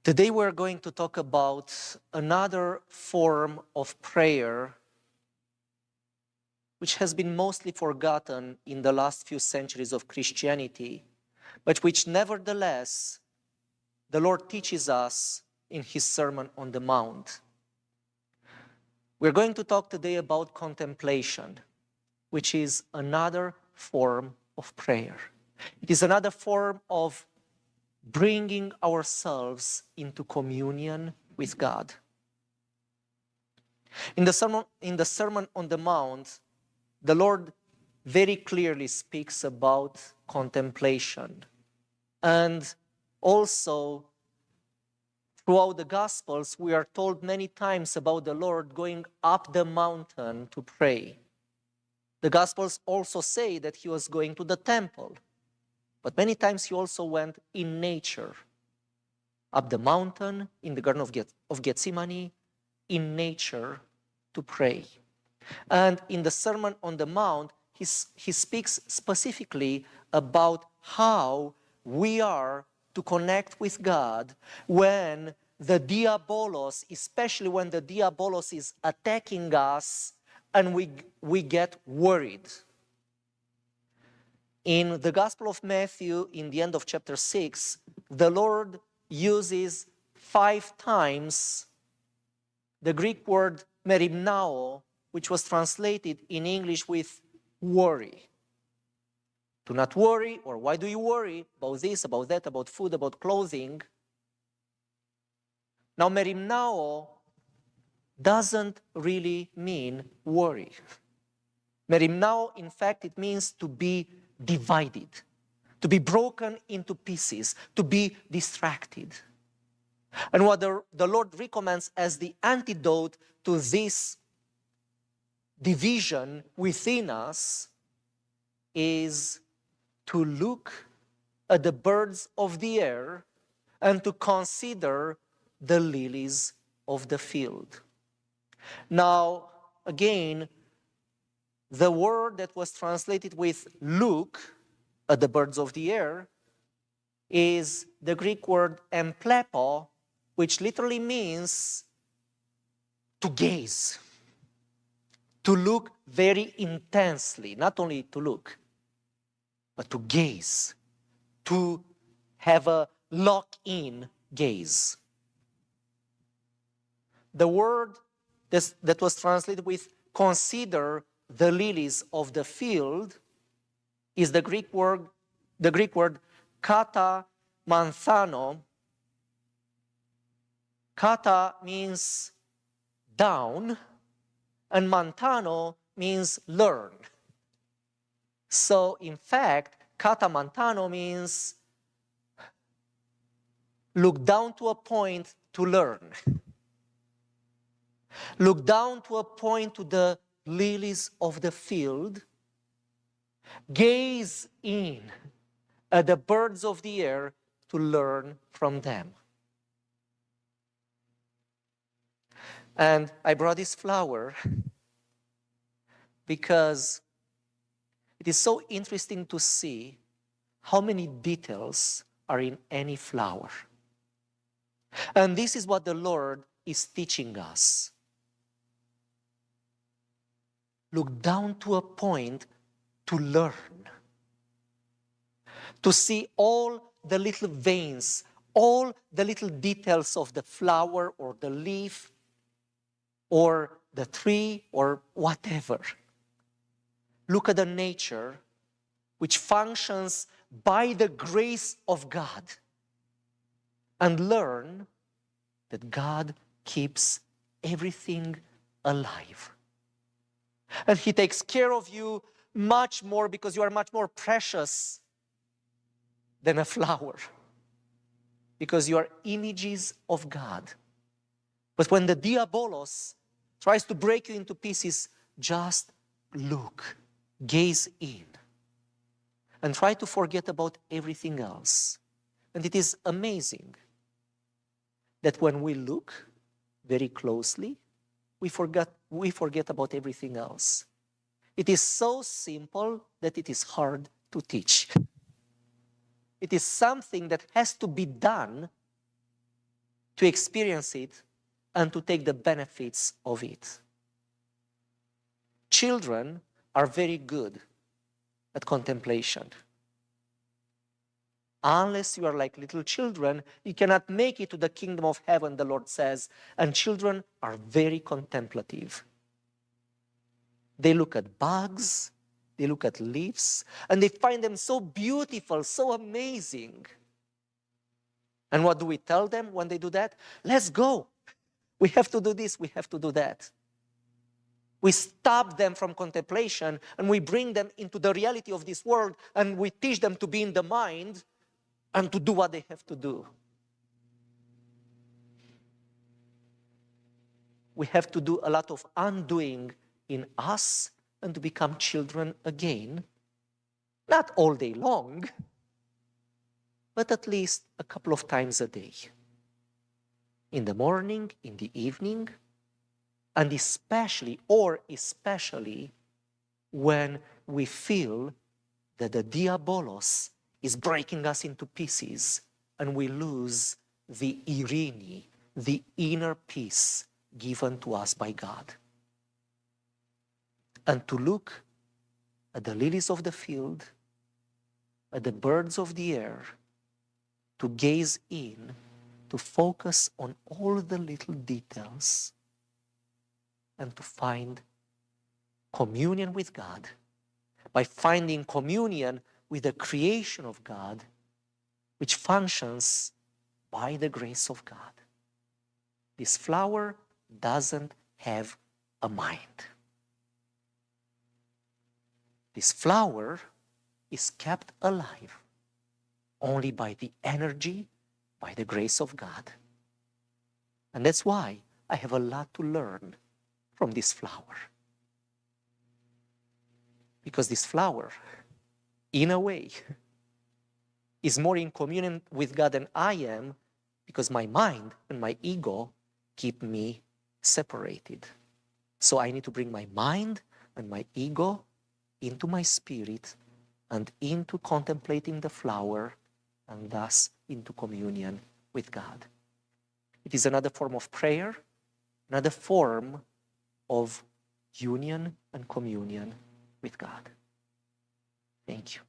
Today we're going to talk about another form of prayer which has been mostly forgotten in the last few centuries of Christianity, but which nevertheless the Lord teaches us in His Sermon on the Mount. We're going to talk today about contemplation, which is another form of prayer. It is another form of bringing ourselves into communion with God. In the Sermon on the Mount, the Lord very clearly speaks about contemplation. And also, throughout the Gospels, we are told many times about the Lord going up the mountain to pray. The Gospels also say that He was going to the temple. But many times He also went in nature, up the mountain, in the Garden of Gethsemane, in nature to pray. And in the Sermon on the Mount, he speaks specifically about how we are to connect with God when the diabolos, especially when the diabolos is attacking us and we get worried. In the Gospel of Matthew, in the end of chapter 6, the Lord uses 5 times the Greek word merimnao, which was translated in English with worry. Do not worry, or why do you worry about this, about that, about food, about clothing? Now, merimnao doesn't really mean worry. Merimnao, in fact, it means to be divided, to be broken into pieces, to be distracted. And what the Lord recommends as the antidote to this division within us is to look at the birds of the air and to consider the lilies of the field. Now, again, the word that was translated with look at the birds of the air is the Greek word emplepo, which literally means to gaze, to look very intensely, not only to look, but to gaze, to have a lock-in gaze. The word that was translated with consider the lilies of the field is the Greek word kata manthano. Kata means down, and mantano means learn. So, in fact, kata mantano means look down to a point to learn. Look down to a point to the lilies of the field, gaze in at the birds of the air to learn from them. And I brought this flower because it is so interesting to see how many details are in any flower. And this is what the Lord is teaching us. Look down to a point to learn, to see all the little veins, all the little details of the flower or the leaf or the tree or whatever. Look at the nature which functions by the grace of God and learn that God keeps everything alive. And He takes care of you much more because you are much more precious than a flower, because you are images of God. But when the diabolos tries to break you into pieces, just look, gaze in, and try to forget about everything else. And it is amazing that when we look very closely, we forget about everything else. It is so simple that it is hard to teach. It is something that has to be done to experience it, and to take the benefits of it. Children are very good at contemplation. Unless you are like little children, you cannot make it to the kingdom of heaven, the Lord says. And children are very contemplative. They look at bugs, they look at leaves, and they find them so beautiful, so amazing. And what do we tell them when they do that? Let's go. We have to do this, we have to do that. We stop them from contemplation and we bring them into the reality of this world, and we teach them to be in the mind and to do what they have to do. We have to do a lot of undoing in us and to become children again. Not all day long, but at least a couple of times a day. In the morning, in the evening, and especially when we feel that the diabolos is breaking us into pieces and we lose the irene, the inner peace given to us by God. And to look at the lilies of the field, at the birds of the air, to gaze in, to focus on all the little details, and to find communion with God. By finding communion with the creation of God, which functions by the grace of God. This flower doesn't have a mind. This flower is kept alive only by the energy, by the grace of God. And that's why I have a lot to learn from this flower. Because this flower, in a way, is more in communion with God than I am, because my mind and my ego keep me separated. So I need to bring my mind and my ego into my spirit and into contemplating the flower, and thus into communion with God. It is another form of prayer, another form of union and communion with God. Thank you.